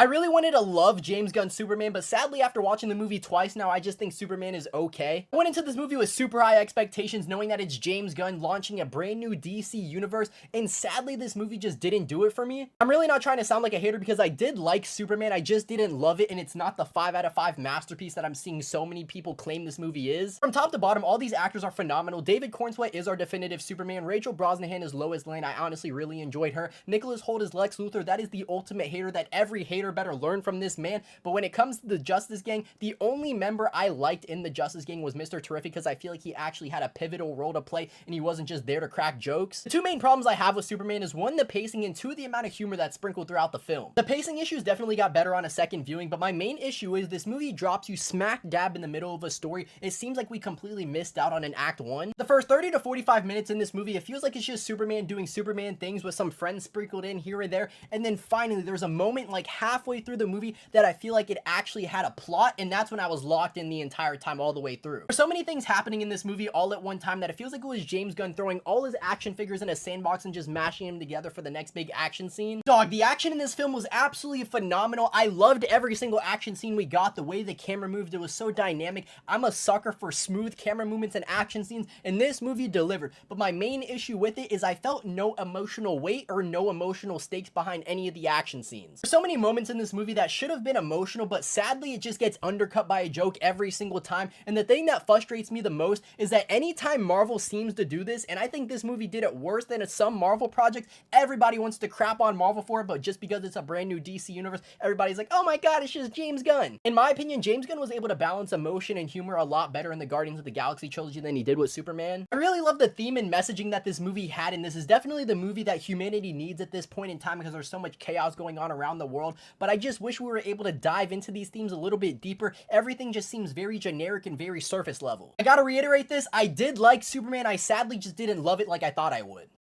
I really wanted to love James Gunn's Superman, but sadly after watching the movie twice now, I just think Superman is okay. I went into this movie with super high expectations, knowing that it's James Gunn launching a brand new DC universe, and sadly this movie just didn't do it for me. I'm really not trying to sound like a hater because I did like Superman, I just didn't love it, and it's not the 5 out of 5 masterpiece that I'm seeing so many people claim this movie is. From top to bottom, all these actors are phenomenal. David Cornsweet is our definitive Superman. Rachel Brosnahan is Lois Lane. I honestly really enjoyed her. Nicholas Hoult is Lex Luthor. That is the ultimate hater that every hater better learn from this man. But when it comes to the Justice Gang, the only member I liked in the Justice Gang was Mr. Terrific because I feel like he actually had a pivotal role to play and he wasn't just there to crack jokes. The two main problems I have with Superman is one, the pacing, and two, the amount of humor that's sprinkled throughout the film. The pacing issues definitely got better on a second viewing, but my main issue is this movie drops you smack dab in the middle of a story. It seems like we completely missed out on an act 1. The first 30 to 45 minutes in this movie, it feels like it's just Superman doing Superman things with some friends sprinkled in here and there, and then finally there's a moment like halfway through the movie that I feel like it actually had a plot, and that's when I was locked in the entire time all the way through. There's so many things happening in this movie all at one time that it feels like it was James Gunn throwing all his action figures in a sandbox and just mashing them together for the next big action scene. Dog, the action in this film was absolutely phenomenal. I loved every single action scene we got. The way the camera moved, it was so dynamic. I'm a sucker for smooth camera movements and action scenes, and this movie delivered. But my main issue with it is I felt no emotional weight or no emotional stakes behind any of the action scenes. There's so many moments in this movie that should have been emotional, but sadly it just gets undercut by a joke every single time. And the thing that frustrates me the most is that anytime Marvel seems to do this, and I think this movie did it worse than some Marvel projects, everybody wants to crap on Marvel for it, but just because it's a brand new DC universe, everybody's like, oh my god, it's just James Gunn. In my opinion, James Gunn was able to balance emotion and humor a lot better in the Guardians of the Galaxy trilogy than he did with Superman. I really love the theme and messaging that this movie had, and this is definitely the movie that humanity needs at this point in time because there's so much chaos going on around the world, but I just wish we were able to dive into these themes a little bit deeper. Everything just seems very generic and very surface level. I gotta reiterate this, I did like Superman, I sadly just didn't love it like I thought I would.